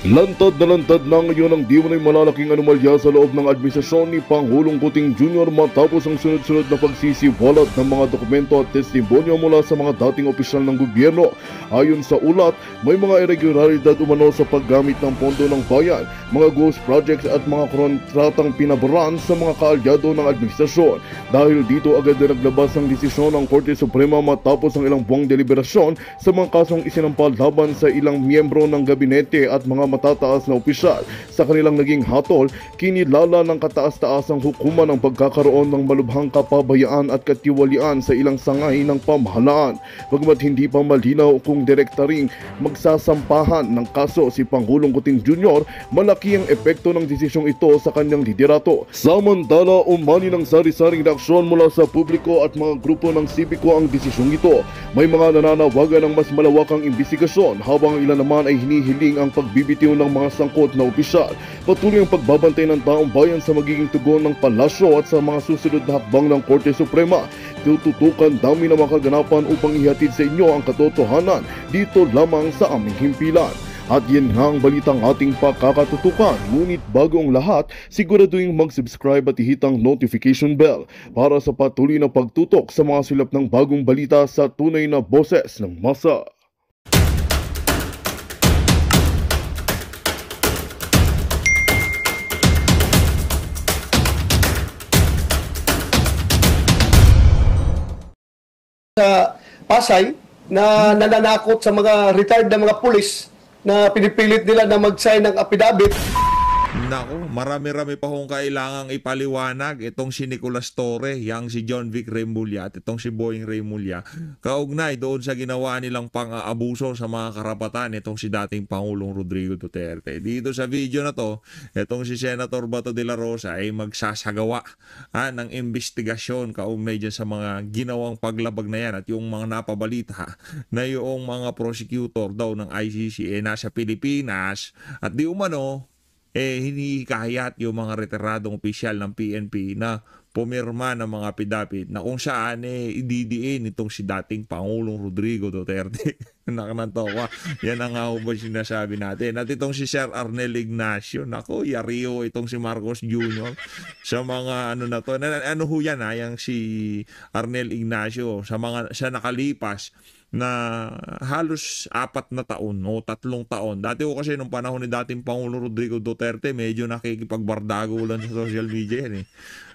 Lantad na ngayon ang di umano'y malalaking anomalya sa loob ng administrasyon ni Pangulong Kuting Jr. matapos ang sunod-sunod na pagsisiwalat ng mga dokumento at testimonyo mula sa mga dating opisyal ng gobyerno. Ayon sa ulat, may mga irregularidad umano sa paggamit ng pondo ng bayan, mga ghost projects at mga kontratang pinaboran sa mga kaalyado ng administrasyon. Dahil dito agad na naglabas ang desisyon ng Korte Suprema matapos ang ilang buwang deliberasyon sa mga kasong isinampal laban sa ilang miyembro ng gabinete at mga matataas na opisyal. Sa kanilang naging hatol, kinilala ng kataas-taasang hukuman ang pagkakaroon ng malubhang kapabayaan at katiwalian sa ilang sangay ng pamahalaan. Bagamat hindi pa malinaw kung direkta ring magsasampahan ng kaso si Pangulong Kuting Jr., malaki ang epekto ng desisyong ito sa kanyang liderato. Samantala, umani ng sari-saring reaksyon mula sa publiko at mga grupo ng sipiko ang desisyong ito. May mga nananawagan ng mas malawakang imbestigasyon habang ilan naman ay hinihiling ang pagbibitiw ng mga sangkot na opisyal. Patuloy ang pagbabantay ng taong bayan sa magiging tugon ng palasyo at sa mga susunod na hakbang ng Korte Suprema. Tututukan dami na makaganapan upang ihatid sa inyo ang katotohanan dito lamang sa aming himpilan. At yan nga ang balitang ating pakakatutukan. Ngunit bago ang lahat, siguraduhin mag-subscribe at ihit ang notification bell para sa patuloy na pagtutok sa mga silap ng bagong balita sa tunay na boses ng masa. Sa Pasay na nananakot sa mga retired na mga pulis na pinipilit nila na mag-sign ng affidavit. Nako, marami-rami pa kung kailangang ipaliwanag itong si Nicolas Torre, yang si John Vic Remulla at itong si Boying Remulla. Kaugnay doon sa ginawa nilang pang-aabuso sa mga karapatan itong si dating Pangulong Rodrigo Duterte. Dito sa video na to, itong si Senator Bato de la Rosa ay magsasagawa ng investigasyon kaugnay dyan sa mga ginawang paglabag na yan at yung mga napabalita na yung mga prosecutor daw ng ICC nasa Pilipinas at di umano hinihikayat yung mga retiradong opisyal ng PNP na pumirma ng mga affidavit na kung saan ididiin itong si dating Pangulong Rodrigo Duterte. Nakanantawa. Yan ang nga ba sinasabi natin. At itong si Sir Arnel Ignacio, nako, yariyo itong si Marcos Jr. sa mga ano na to. Ano ho yan yung si Arnel Ignacio sa nakalipas na halos 4 na taon o 3 taon. Dati ko kasi nung panahon ni dating Pangulo Rodrigo Duterte, medyo nakikipagbardago lang sa social media yan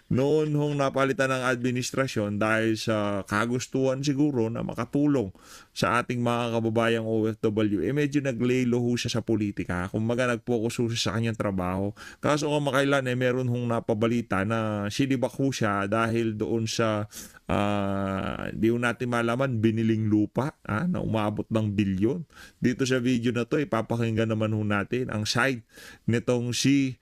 Noon hong napalitan ng administrasyon dahil sa kagustuhan siguro na makatulong sa ating mga kababayang OFW, medyo naglelo ho siya sa politika. Kumbaga nag-focus ho siya sa kanyang trabaho. Kaso kung makailan meron hong napabalita na sinibak ho siya dahil doon sa di ho natin malaman biniling lupa na umabot ng bilyon. Dito sa video na to ipapakinggan naman ho natin ang side nitong si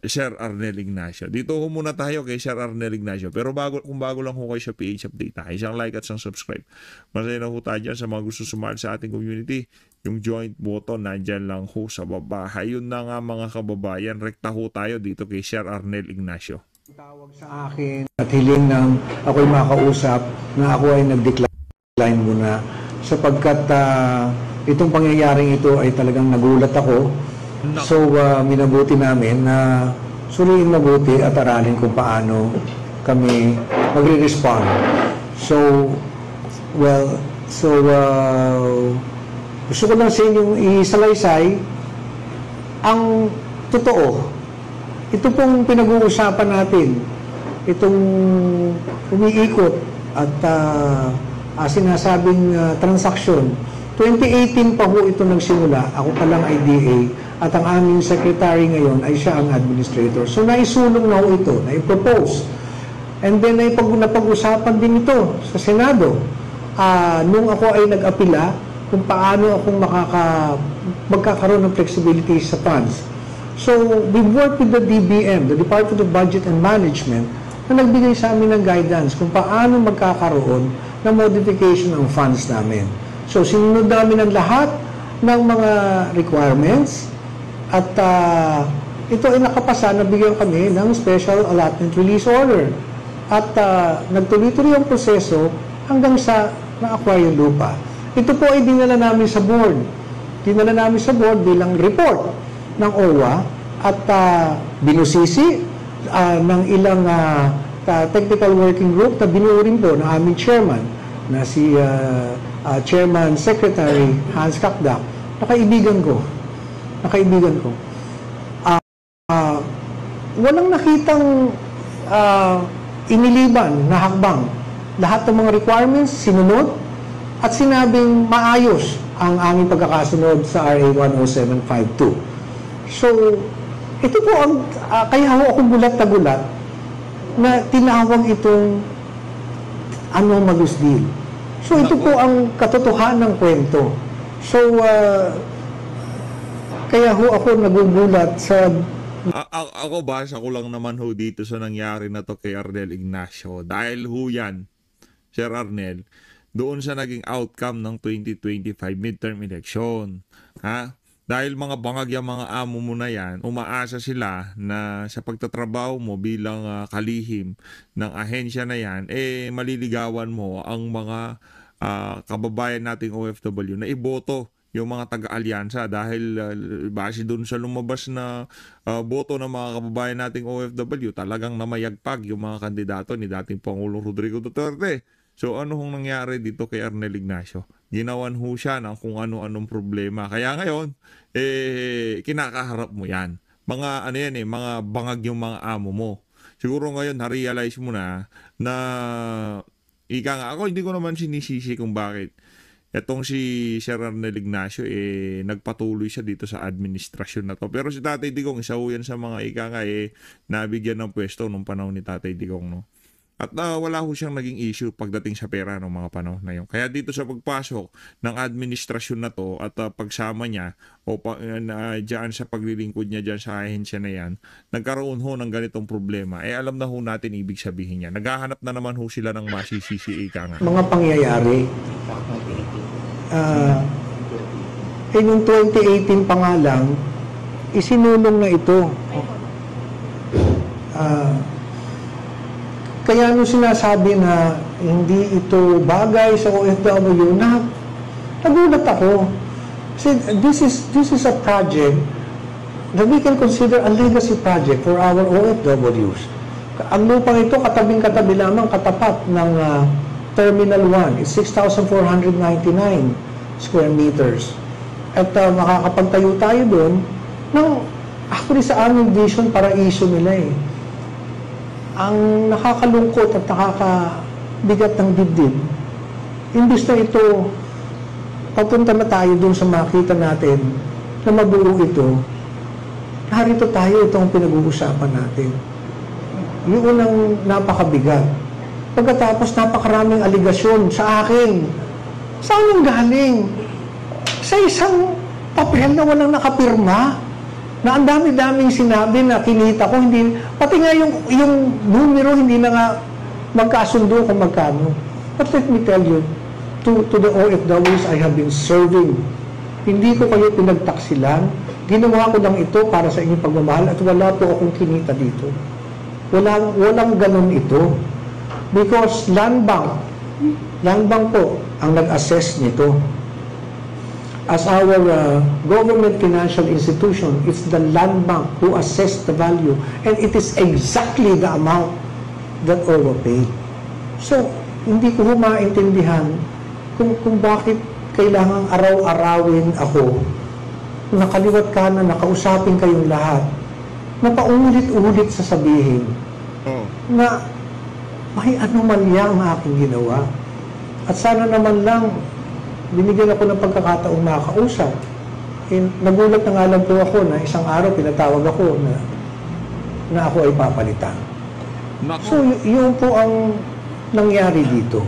Sir Arnel Ignacio. Dito ho muna tayo kay Sir Arnel Ignacio. Pero kung bago lang ho kayo sa PH Update, isang like at isang subscribe. Masaya na ho tayo dyan sa mga gusto sumali sa ating community. Yung joint button nandyan lang ho sa baba. Ayun na nga mga kababayan, rekta ho tayo dito kay Sir Arnel Ignacio. Tawag sa akin at hiling ng ako'y makausap na ako ay nag-decline muna sapagkat itong pangyayaring ito ay talagang nagulat ako. So, minabuti namin na suriin mabuti at aralin kung paano kami magre-respond. So, gusto ko lang sa inyong isalaysay ang totoo. Ito pong pinag-uusapan natin, itong umiikot at sinasabing transaksyon. 2018 pa ho ito nagsimula. Ako pa lang ay DA at ang aming secretary ngayon ay siya ang administrator. So naisulong na ho ito, naipropose. And then napag-usapan din ito sa Senado. Nung ako ay nag-apila kung paano akong magkakaroon ng flexibility sa funds. So we worked with the DBM, the Department of Budget and Management, na nagbigay sa amin ng guidance kung paano magkakaroon ng modification ng funds namin. So, sinunod namin ang lahat ng mga requirements at ito ay nakapasa na bigyan kami ng Special Allotment Release Order. At nagtuloy-tuloy ang proseso hanggang sa na-acquire yung lupa. Ito po ay dinala namin sa board. dinala namin sa board bilang report ng OWA at binusisi ng ilang technical working group na binuo rin po ng aming chairman na si Chairman Secretary Hans Kakdak, na kaibigan ko. Walang nakitang iniliban na hakbang. Lahat ng mga requirements sinunod at sinabing maayos ang aming pagkakasunod sa RA 10752. So, ito po ang kaya ako gulat na gulat na tinawag itong anomalous deal. So, ito po ang katotohanan ng kwento. So, kaya ako nagugulat sa Ako basa ko lang naman dito sa nangyari na to kay Arnel Ignacio. Dahil yan, Sir Arnel, doon sa naging outcome ng 2025 midterm election. Ha? Dahil mga bangag yung mga amo mo na yan, umaasa sila na sa pagtatrabaho mo bilang kalihim ng ahensya na yan, maliligawan mo ang mga kababayan nating OFW na iboto yung mga taga-alyansa dahil base doon sa lumabas na boto ng mga kababayan nating OFW, talagang namayagpag yung mga kandidato ni dating Pangulong Rodrigo Duterte. So ano hong nangyari dito kay Arnel Ignacio? Ginawan siya ng kung ano-anong problema. Kaya ngayon, kinakaharap mo yan. Mga mga bangag yung mga amo mo. Siguro ngayon, na-realize mo na ika nga, ako hindi ko naman sinisisi kung bakit etong si Sir Arnel Ignacio, nagpatuloy siya dito sa administrasyon na to. Pero si Tatay Digong, isa yan sa mga nabigyan ng pwesto nung panahon ni Tatay Digong, no? At wala siyang naging issue pagdating sa pera ng mga panahon na yun. Kaya dito sa pagpasok ng administrasyon na to at pagsama niya dyan sa paglilingkod niya dyan sa ahensya na yan, nagkaroon ng ganitong problema. Alam na natin ibig sabihin niya. Naghahanap na naman sila ng masisisi nga. Mga pangyayari. Yung 2018 pa nga lang, isinulong na ito. Kaya nung sinasabi na hindi ito bagay sa OFW, nagulat ako. Kasi this is a project that we can consider a legacy project for our OFWs. Ang lupang ito, katabing-katabi lamang katapat ng Terminal 1. It's 6,499 square meters. At makakapagtayo tayo doon ng, actually sa aming vision, paraiso nila Ang nakakalungkot at nakakabigat ng dibdib, imbis na ito, papunta na tayo dun sa makita natin na mabuo ito, narito tayo itong pinag-uusapan natin. Yung unang napakabigat. Pagkatapos napakaraming aligasyon sa akin. Saan yung galing? Sa isang papel na walang nakapirma, na ang dami-daming sinabi na kinita ko, pati nga yung numero hindi na nga magkasundo kung magkano. But let me tell you, to the OFWs I have been serving, hindi ko kayo pinagtaksilan, ginawa ko lang ito para sa inyong pagmamahal at wala po akong kinita dito. Walang ganun ito. Because Land Bank po ang nag-assess nito. As our government financial institution, it's the Land Bank who assessed the value, and it is exactly the amount that OWA paid. So, hindi ko maintindihan kung bakit kailangang araw-arawin ako, nakaliwat ka na nakausapin kayong lahat, na paulit-ulit sasabihin na may anomalya ang aking ginawa. At sana naman lang binigyan ako ng pagkakataong makakausap. Nagulat na nga lang po ako na isang araw pinatawag ako na ako ay papalitan. So, yun po ang nangyari dito.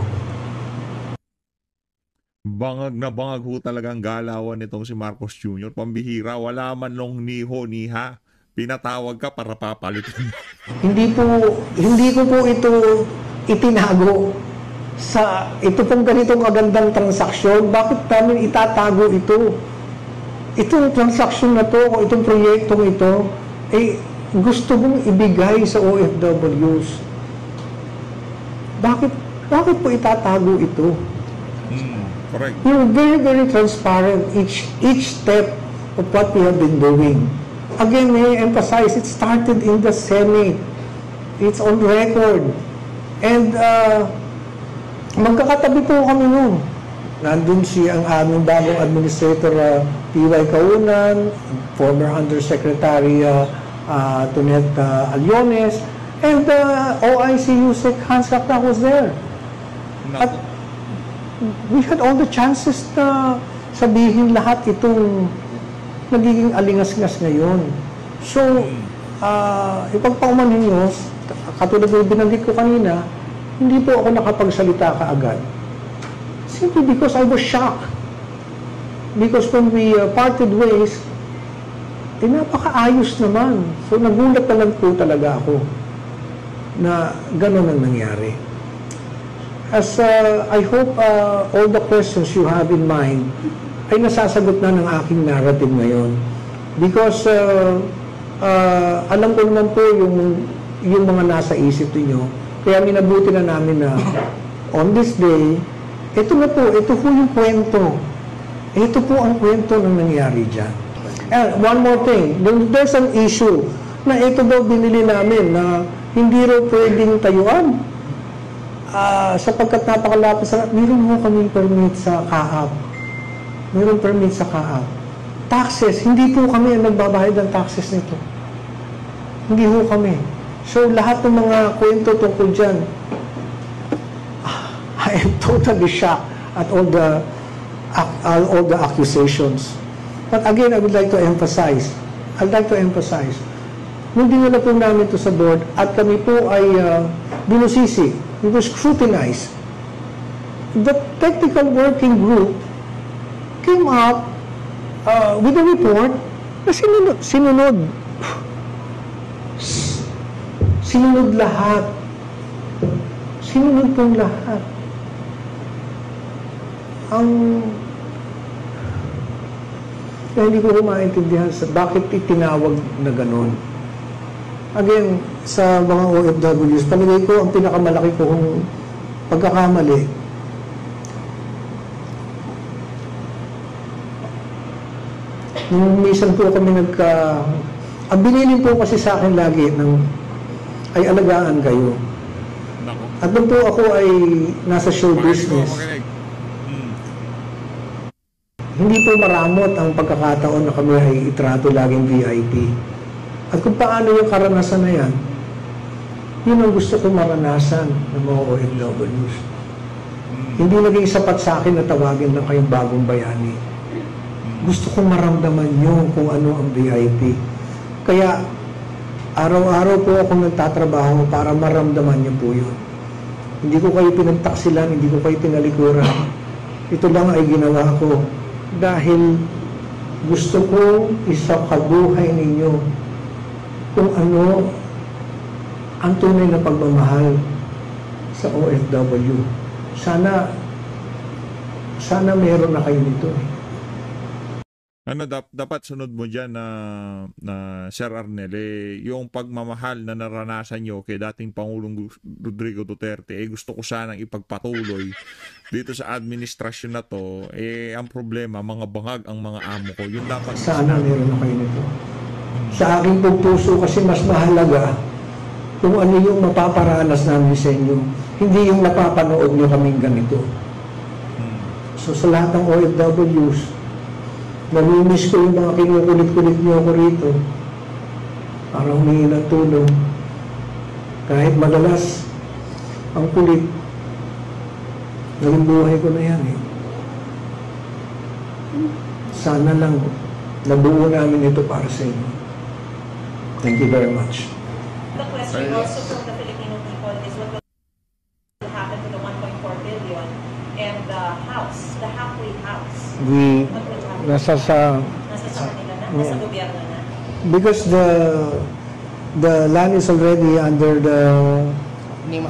Bangag na bangag talagang galawan nitong si Marcos Jr. Pambihira, wala man nung niha. Pinatawag ka para papalitan. Hindi ko po ito itinago. Ito pong ganitong magandang transaksyon, bakit namin itatago ito? Itong transaksyon na to, o itong proyektong ito, gusto mong ibigay sa OFWs. Bakit po itatago ito? Correct. We were very, very transparent each step of what we have been doing. Again, may I emphasize, it started in the Senate. It's on record. And magkakatabi po kami noon. Nandun ang aming bagong administrator, P.Y. Kaunan, former Undersecretary Tonet Aliones, and OIC Yusek Hans Kaknak was there. At we had all the chances na sabihin lahat itong nagiging alingas-ngas ngayon. So, ipagpaumanhin nyo, katulad ng binanggit ko kanina, hindi po ako nakapagsalita kaagad. Simply because I was shocked. Because when we parted ways, napakaayos naman. So, nagulat na lang po talaga ako na gano'n ang nangyari. As I hope all the questions you have in mind ay nasasagot na ng aking narrative ngayon. Because alam ko naman po yung mga nasa isip niyo. Kaya minabuti na namin na on this day, ito po yung kwento. Ito po ang kwento ng nangyari dyan. And one more thing, there's an issue na ito daw binili namin na hindi raw pwedeng tayuan. Sapagkat napakalapit sa... Meron mo kaming permit sa CAAP. Meron permit sa CAAP. Taxes, hindi po kami ang nagbabayad ng taxes nito. Hindi po kami. So, lahat ng mga kwento tungkol dyan, I am totally shocked at all the accusations. But again, I would like to emphasize, nung dinala po namin ito sa board at kami po ay binusisi, we were scrutinized. The technical working group came up with a report na sinunod lahat. Sinunod pong lahat. Hindi ko maintindihan sa bakit itinawag na ganon. Again, sa mga OFWs, palagay ko ang pinakamalaki kong pagkakamali. Nung minsan po kami ang binilin po kasi sa akin lagi ay alagaan kayo. At nung po ako ay nasa show business, hindi po maramot ang pagkakataon na kami ay itrato laging VIP. At kung paano yung karanasan na yan, yun ang gusto ko maranasan ng mga OFWs. Hindi naging sapat sa akin na tawagin lang kayong bagong bayani. Gusto kong maramdaman nyo kung ano ang VIP. Kaya, araw-araw po ako nagtatrabaho para maramdaman nyo po yun. Hindi ko kayo pinagtaksilan, hindi ko kayo tinalikuran. Ito lang ay ginawa ko dahil gusto ko isakabuhay ninyo kung ano ang tunay na pagmamahal sa OFW. Sana meron na kayo nito. Dapat sunod mo dyan na Sir Arnel, yung pagmamahal na naranasan nyo kay dating Pangulong Rodrigo Duterte, gusto ko sanang ipagpatuloy dito sa administrasyon na to. Ang problema, mga bangag ang mga amo ko. Yun dapat. Sana meron na kayo nito. Sa aking puso kasi mas mahalaga kung ano yung mapaparanas namin sa inyo. Hindi yung napapanood nyo kaming ganito. So sa lahat ng OFWs, namimiss ko yung mga kinukulit-kulit nyo ako rito para humingi ng tulong. Kahit madalas ang kulit, naging buhay ko na yan eh. Sana lang nabuo namin ito para sa inyo. Thank you very much. The question also from the Filipino people is what will happen to the 1.4 billion and the house, the halfway house. What will happen? Nasa sa Kanila na? Nasa gobyerno na? because the land is already under the name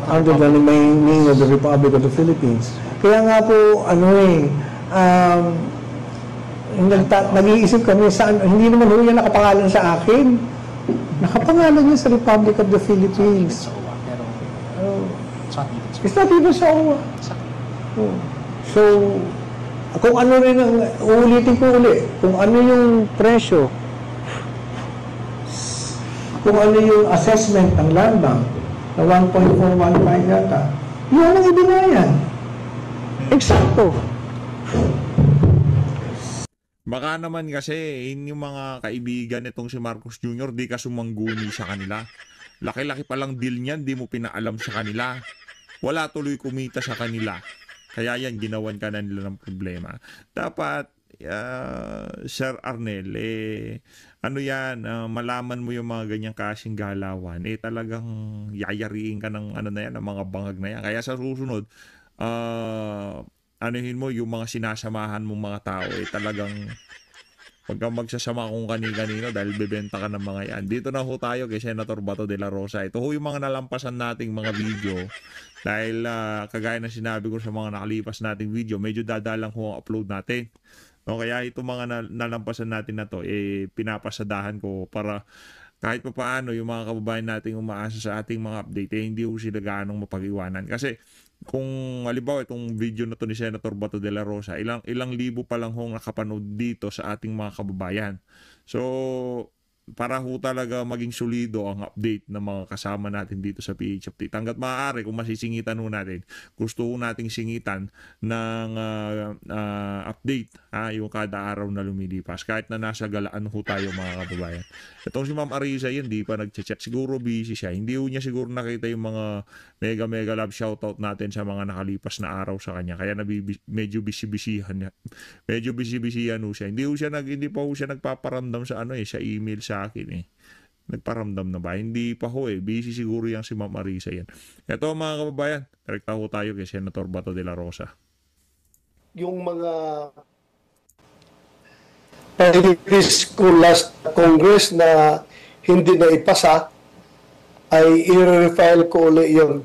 of the Republic of the Philippines. Kaya nga po nag-iisip kami saan, hindi naman ho yan nakapangalan sa akin. Nakapangalan niya sa Republic of the Philippines. It's not even sa OWA. So, kung ano rin ang, uulitin ko uli, kung ano yung presyo, kung ano yung assessment ng Land Bank, na 1.415 yata, yun ang ibinayan. Eksakto. Baka naman kasi yung mga kaibigan nitong si Marcos Jr. di ka sumangguni sa kanila. Laki-laki palang deal niyan, di mo pinaalam sa kanila. Wala tuloy kumita sa kanila. Kaya yan, ginawan ka na nila ng problema. Dapat, Sir Arnel, ano yan, malaman mo yung mga ganyang kasing galawan, talagang yayariin ka ng ano na yan, ng mga bangag na yan. Kaya sa susunod, anuhin mo yung mga sinasamahan mong mga tao, talagang pag magsasama kung kani-kanino dahil bebenta ka ng mga yan. Dito na ho tayo kay Senator Bato de la Rosa. Ito ho yung mga nalampasan nating mga video dahil kagaya na sinabi ko sa mga nakalipas nating video, medyo dadalang ho ang upload natin. No, kaya itong mga nalampasan natin na to, pinapasadahan ko para kahit pa paano yung mga kababayan nating umaasa sa ating mga update, hindi ho sila gaanong mapag-iwanan. Kasi kung halimbawa itong video na to ni Senator Bato de la Rosa, ilang libo pa lang hong nakapanood dito sa ating mga kababayan. So, para ho talaga maging solido ang update ng mga kasama natin dito sa PH Update. Hanggat maaari, kung masisingitan ho natin, gusto ho nating singitan ng update, yung kada araw na lumilipas. Kahit na nasa galaan ho tayo mga kababayan. Itong si Ma'am Arisa yun, di pa nag-chat. Siguro busy siya. Hindi ho niya siguro nakita yung mga mega love shoutout natin sa mga nakalipas na araw sa kanya. Kaya medyo busy-busyhan niya. Medyo busy-busyhan ho siya. Hindi pa ho siya nagpaparamdam sa sa email sa akin Nagparamdam na ba? Hindi pa ho Busy siguro yan si Ma'am Arisa yan. Ito mga kababayan, direkta ho tayo kay Senator Bato de la Rosa. Yung mga priorities ko last Congress na hindi na ipasa ay i-refile ko ulit yun.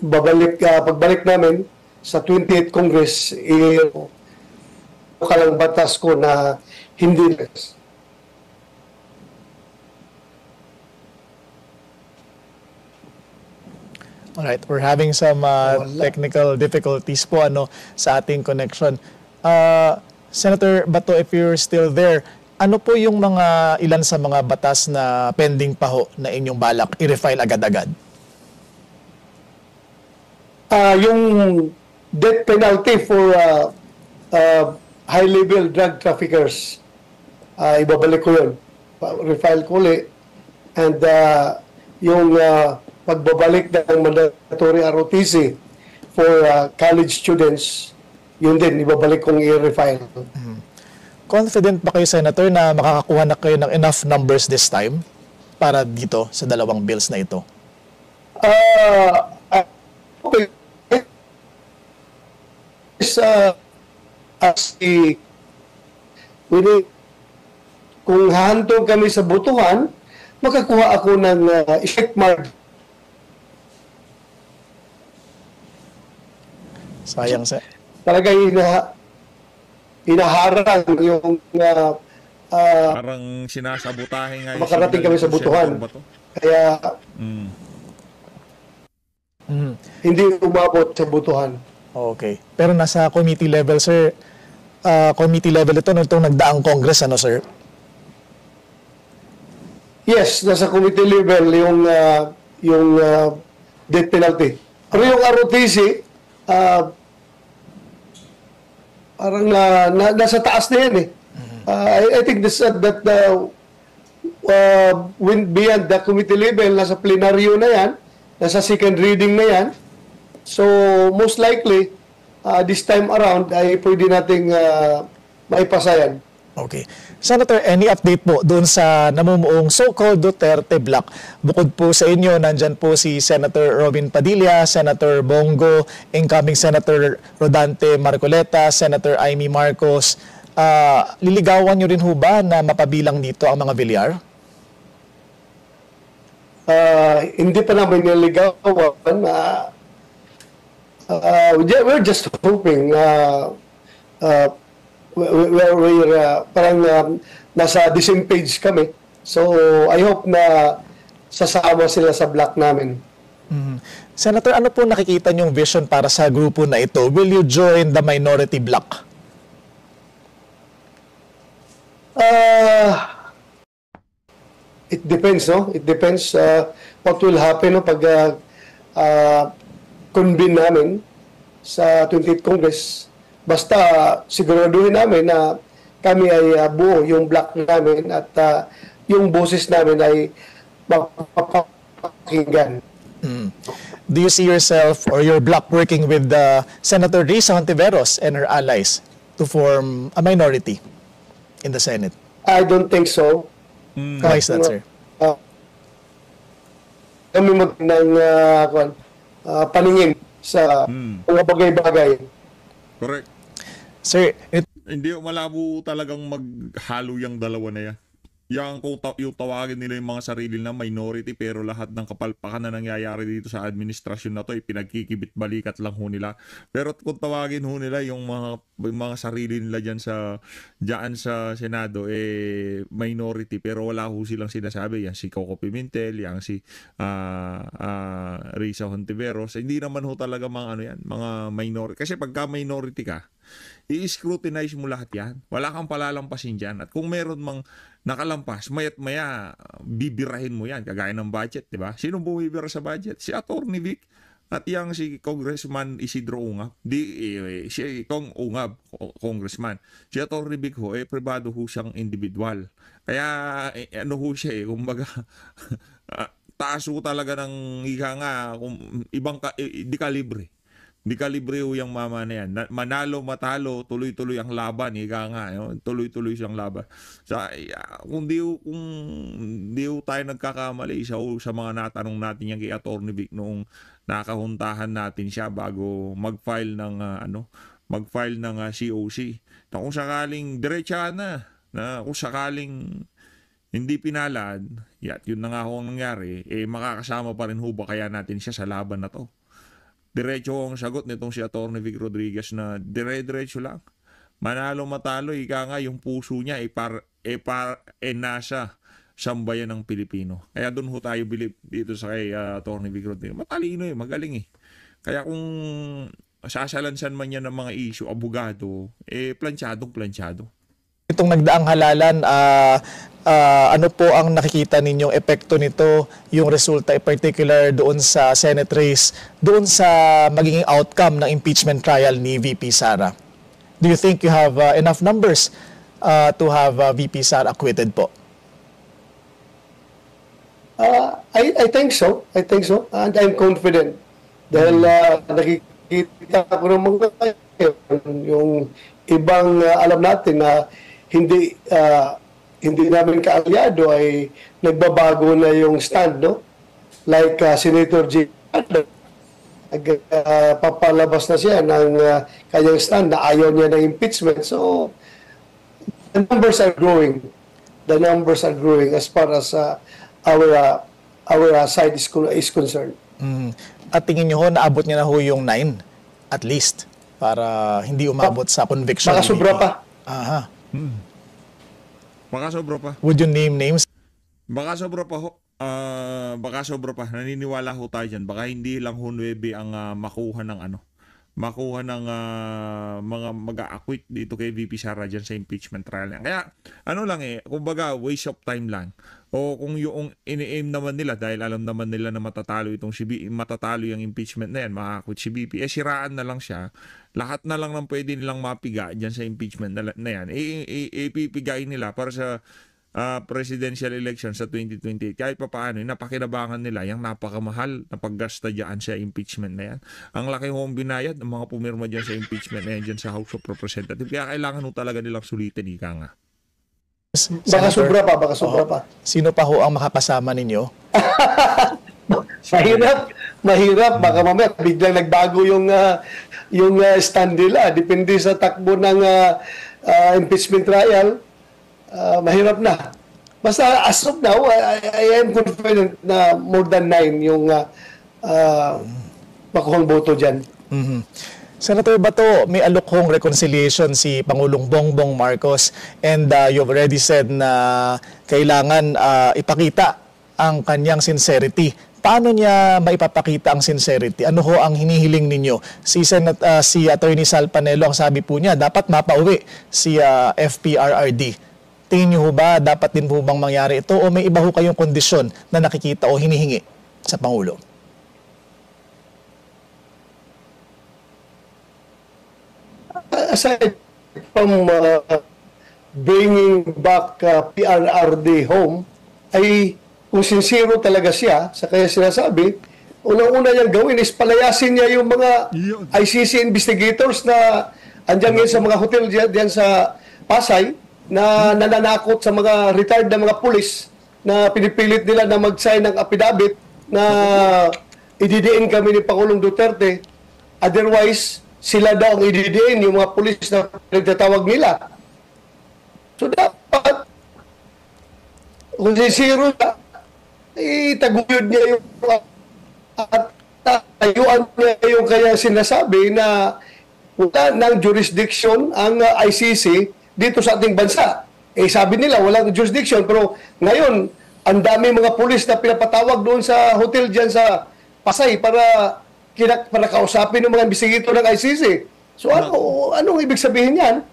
Pagbalik namin sa 28th Congress, kalang batas ko na hindi Alright, we're having some technical difficulties po sa ating connection. Senator Bato, if you're still there, ano po yung ilan sa mga batas na pending pa ho na inyong balak i-refile agad-agad? Yung death penalty for high-level drug traffickers, ibabalik ko yun. Refile ko ulit. And yung pagbabalik ng mandatory ROTC for college students, yun din, ibabalik kong i-refile. Confident ba kayo, Senator, na makakakuha na kayo ng enough numbers this time para dito sa dalawang bills na ito? Okay. Kung hahantong kami sa botohan, makakuha ako ng effect margin. Sayang, Talaga inaharang yung parang sinasabotahe nga yung makarating kami sa botohan. Kaya hindi umabot sa botohan. Okay. Pero nasa committee level, sir. Committee level ito nitong nagdaang Congress, sir? Yes, nasa committee level yung death penalty. Pero yung ROTC, parang nasa taas na yan I think that when beyond the committee level, nasa plenaryo na yan, nasa second reading na yan. So, most likely, this time around, ay pwede nating maipasa yan. Okay. Senator, any update po doon sa namumuong so-called Duterte Block? Bukod po sa inyo, nandyan po si Senator Robin Padilla, Senator Bongo, incoming Senator Rodante Marcoleta, Senator Amy Marcos. Liligawan nyo rin ho ba na mapabilang dito ang mga Villar? Hindi pa namin niligawan. We're just hoping we're parang nasa the same page kami. So, I hope na sasama sila sa block namin. Senator, ano po nakikita niyong vision para sa grupo na ito? Will you join the minority bloc? It depends, no? It depends what will happen no, pag convene namin sa 28th Congress. Basta siguraduhin namin na kami ay buo yung block namin at yung boses namin ay mapapakinggan. Do you see yourself or your bloc working with Senator Risa Hontiveros and her allies to form a minority in the Senate? I don't think so. Why is that, sir? Kami ng paningin sa mga bagay-bagay. Correct. Sir, Hindi malabo talagang maghalo yung dalawa na yan. Yung yung tawagin nila yung mga sarili na minority pero lahat ng kapalpakan na nangyayari dito sa administrasyon na to ay pinagkikibit-balikat lang ho nila. Pero kung tawagin ho nila yung mga sarili nila dyan sa Senado minority pero wala ho silang sinasabi. Yan si Coco Pimentel, yan si Risa Hontiveros. Hindi naman ho talaga mga minority. Kasi pagka minority ka, i-scrutinize mo lahat yan. Wala kang palalampasin dyan. At kung meron mang nakalampas, maya't maya, bibirahin mo yan. Kagaya ng budget, di ba? Sino bumibira sa budget? Si Atty. Vic at yang si Congressman Isidro Ungab. Si Kong Ungab, Congressman. Si Atty. Vic ho, privado ho siyang individual. Kaya, ano ho siya kumbaga, taas ho talaga ng ibang di kalibre. Di kalibre ho yung mama na yan. Manalo, matalo, tuloy-tuloy ang laban. Tuloy-tuloy siyang laban. Kung di ho tayo nagkakamali sa mga natanong natin yan kay Atty. Vic noong nakahuntahan natin siya bago mag-file ng COC. Na kung sakaling diretsa na kung sakaling hindi pinalad, yun na nga ho ang nangyari, makakasama pa rin ho ba kaya natin siya sa laban na to? Diretso ang sagot nitong si Atty. Vic Rodriguez na dire-diretso lang. Manalo matalo, yung puso niya nasa sambayan ng Pilipino. Kaya doon ho tayo bilib dito sa kay Atty. Vic Rodriguez. Matalino magaling Kaya kung sasalansan man niya ng mga issue, abogado, planchadong-planchado. Itong nagdaang halalan, ano po ang nakikita ninyong epekto nito, yung resulta in particular doon sa Senate race, doon sa magiging outcome ng impeachment trial ni VP Sara? Do you think you have enough numbers to have VP Sara acquitted po? I think so. And I'm confident. Dahil nakikita ko naman yung ibang alam natin na hindi namin kaalyado ay nagbabago na yung stand, no? Like Senator G. Papalabas na siya ng kanyang stand na ayaw niya ng impeachment. So, the numbers are growing. As far as our side is concerned. At tingin niyo ho, naabot niya na ho yung 9, at least, para hindi umabot sa conviction. Baka sobra pa. Aha. Baka sobra pa. Would you name names? Baka sobra pa ho. Baka sobra pa. Naniniwala ho tayo dyan. Baka hindi lang ho 9 ang makuha ng mga mag-a-acquit dito kay VP Sara dyan sa impeachment trial. Kaya kumbaga waste of time lang. O kung yung ini-aim naman nila dahil alam naman nila na matatalo yung impeachment na yan, makaka-acquit si VP, siraan na lang siya. Lahat na lang ng pwede nilang mapiga dyan sa impeachment na yan. Ipipigain nila para sa presidential election sa 2028. Kahit pa paano, napakinabangan nila yung napakamahal na paggasta dyan sa impeachment na yan. Ang laki hong binayad ng mga pumirma dyan sa impeachment na yan dyan sa House of Representatives. Kaya kailangan talaga nilang sulitin, nga. Baka sobra pa. Sino pa ho ang makakasama ninyo? Mahirap. Baka mamaya biglang nagbago yung stand nila. Depende sa takbo ng impeachment trial. Mahirap na. Basta as of now, I am confident na more than 9 yung makuhang boto dyan. Senator Bato, may alukhong reconciliation si Pangulong Bongbong Marcos and you've already said na kailangan ipakita ang kanyang sincerity paano niya maipapakita ang sincerity? Ano ho ang hinihiling ninyo? Si Attorney Sal Panelo, ang sabi po niya, dapat mapauwi si FPRRD. Tingin niyo ho ba, dapat din po bang mangyari ito o may iba ho kayong kondisyon na nakikita o hinihingi sa Pangulo? Aside from bringing back PRRD home, ay kung sincero talaga siya sa kaya sinasabi, unang-una niyang gawin is palayasin niya yung mga ICC investigators na andyan ngayon sa mga hotel diyan sa Pasay na nananakot sa mga retired na mga pulis na pinipilit nila na mag-sign ng affidavit na ididiin kami ni Pangulong Duterte. Otherwise, sila daw ang ididiin, yung mga pulis na nagtatawag nila. So dapat, kung sincero siya, itaguyod niya yung at tayuan niya yung kaya sinasabi na wala ng jurisdiction ang ICC dito sa ating bansa. Sabi nila walang jurisdiction, pero ngayon ang dami mga pulis na pinapatawag doon sa hotel dyan sa Pasay para kausapin ng mga investigator ng ICC. So anong ibig sabihin yan?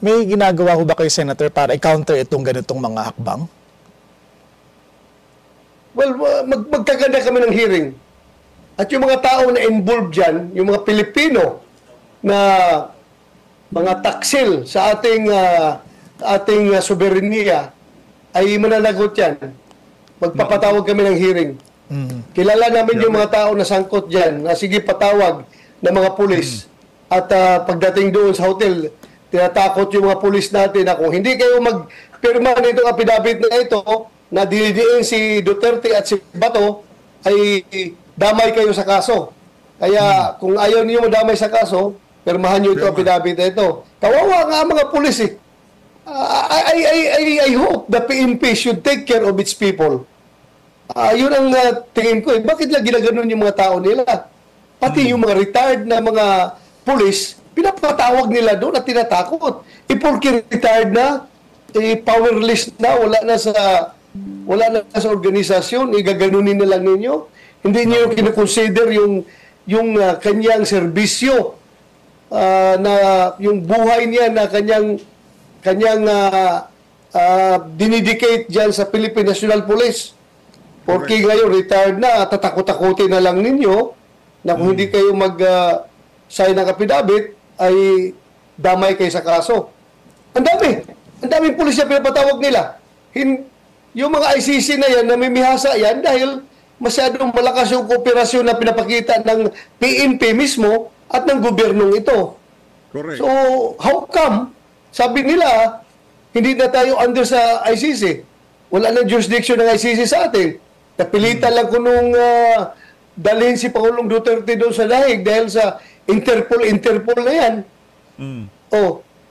May ginagawa ko ba kayo, Senator, para i-counter itong ganitong mga hakbang? Well, magkaganda kami ng hearing. At yung mga tao na involved dyan, yung mga Pilipino na mga taksil sa ating soberenya ay mananagot yan. Magpapatawag kami ng hearing. Kilala namin yung mga tao na sangkot dyan, na sige patawag ng mga pulis. At pagdating doon sa hotel, tinatakot yung mga pulis natin na kung hindi kayo magpirma nitong affidavit na ito, na dinidiin si Duterte at si Bato, ay damay kayo sa kaso. Kaya kung ayaw niyo madamay sa kaso, pirmahan niyo ito affidavit na ito. Kawawa nga mga pulis eh. I hope the PNP should take care of its people. Yun ang tingin ko eh. Bakit lang ginaganon yung mga tao nila? Pati yung mga retired na mga pulis, pinapatawag nila doon at tinatakot. Porque retired na, powerless na, wala na sa organisasyon, igaganunin na lang ninyo. Hindi niyo kinoconsider yung kanyang serbisyo, na yung buhay niya na kanyang dinidicate diyan sa Philippine National Police. Porque ngayon retired na, tatakot-takutin na lang ninyo na kung hindi kayo mag-sign ng affidavit ay damay kayo sa kaso. Ang daming pulis na pinapatawag nila. Yung mga ICC na yan, namimihasa yan dahil masyadong malakas yung kooperasyon na pinapakita ng PNP mismo at ng gobyernong ito. Correct. So, how come? Sabi nila, hindi na tayo under sa ICC. Wala na jurisdiction ng ICC sa atin. Napilitan lang ko nung dalhin si Pangulong Duterte doon sa dahig dahil sa Interpol na yan.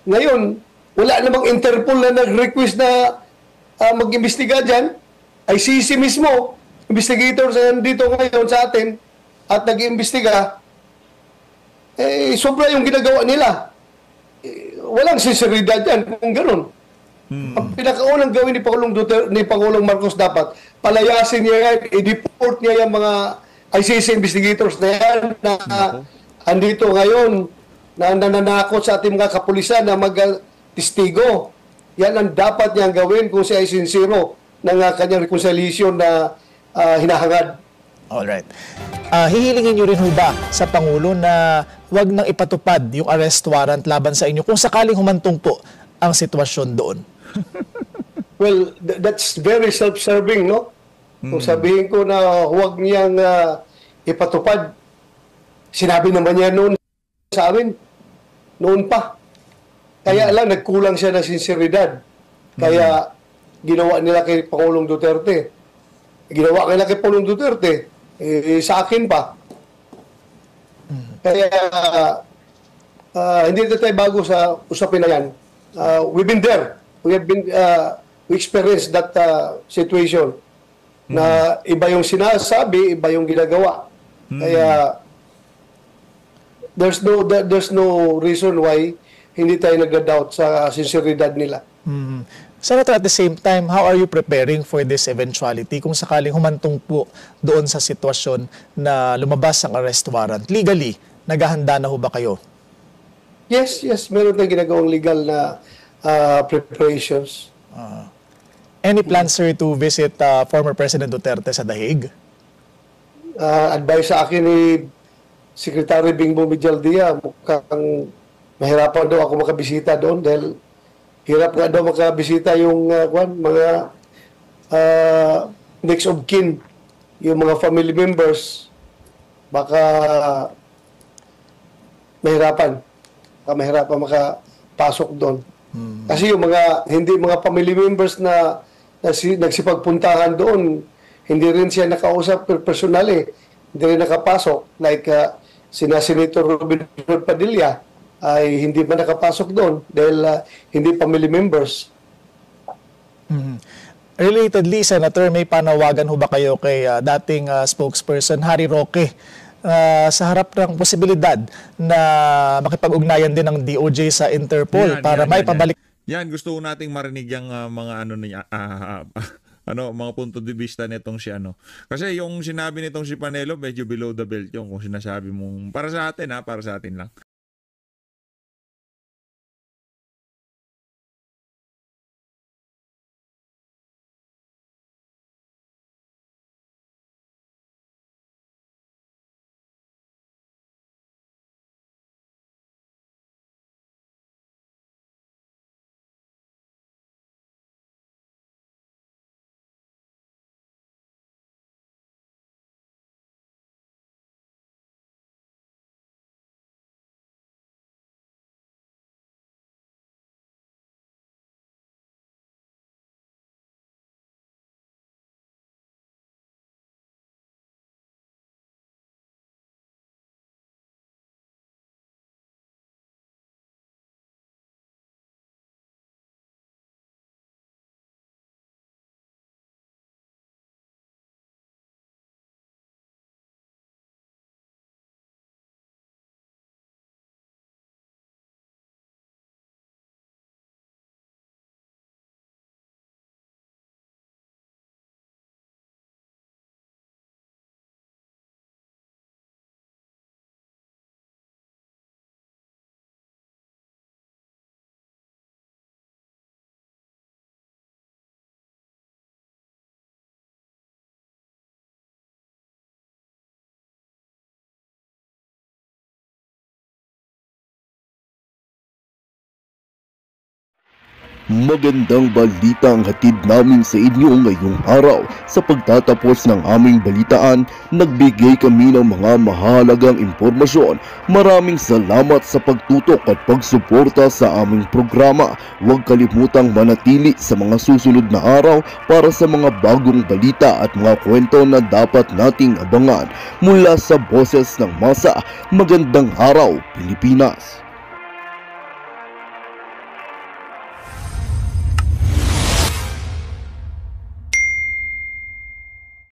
Ngayon, wala namang Interpol na nag-request na mag-imbestiga dyan. ICC mismo, investigators dito ngayon sa atin at nag-imbestiga, sobra yung ginagawa nila. Walang sinseridad yan kung gano'n. Ang pinakaunang gawin ni Pangulong Duterte, ni Pangulong Marcos dapat, palayasin niya yan, i-deport niya yung mga ICC investigators na yan na andito ngayon na nananakot sa ating mga kapulisan na mag-testigo. Yan ang dapat niyang gawin kung siya ay sincero ng kanyang reconciliation na hinahangad. Alright. Hihilingin niyo rin ho ba sa Pangulo na wag nang ipatupad yung arrest warrant laban sa inyo kung sakaling humantong po ang sitwasyon doon? Well, that's very self-serving, no? Kung sabihin ko na huwag niyang ipatupad, sinabi naman niya noon sa amin, noon pa. Kaya lang, nagkulang siya ng sinseridad. Kaya, ginawa nila kay Pangulong Duterte. Ginawa nila kay Pangulong Duterte, sa akin pa. Kaya, hindi na tayo bago sa usapin na yan. We've been there. We experienced that situation. Na iba yung sinasabi, iba yung ginagawa. Kaya, there's no reason why hindi tayo nag-doubt sa sinseridad nila. Senator, at the same time, how are you preparing for this eventuality kung sakaling humantong po doon sa sitwasyon na lumabas ang arrest warrant? Legally, naghahanda na ho ba kayo? Yes, meron tayong ginagawang legal na preparations. Any plans, sir, to visit former President Duterte sa The Hague? Advice sa akin ni Secretary Bingbong Medialdia, mukhang mahirapan daw ako makabisita doon dahil hirap nga daw makabisita yung mga next of kin, yung mga family members. Baka mahirapan makapasok doon. Kasi yung hindi mga family members na nagsipagpuntahan doon, hindi rin siya nakausap personally, hindi rin nakapasok. Like sina Senator Robin Padilla, ay hindi ba nakapasok doon dahil hindi family members. Relatedly, Senator, may panawagan ho ba kayo kay dating spokesperson Harry Roque sa harap ng posibilidad na makipag-ugnayan din ng DOJ sa Interpol para maipabalik? Yan, gusto nating marinig yung mga mga punto de vista nitong si ano. Kasi yung sinabi nitong si Panelo, medyo below the belt yung kung sinasabi mong para sa atin lang. Magandang balita ang hatid namin sa inyo ngayong araw. Sa pagtatapos ng aming balitaan, nagbigay kami ng mga mahalagang impormasyon. Maraming salamat sa pagtutok at pagsuporta sa aming programa. Huwag kalimutang manatili sa mga susunod na araw para sa mga bagong balita at mga kwento na dapat nating abangan. Mula sa Boses ng Masa, magandang araw Pilipinas!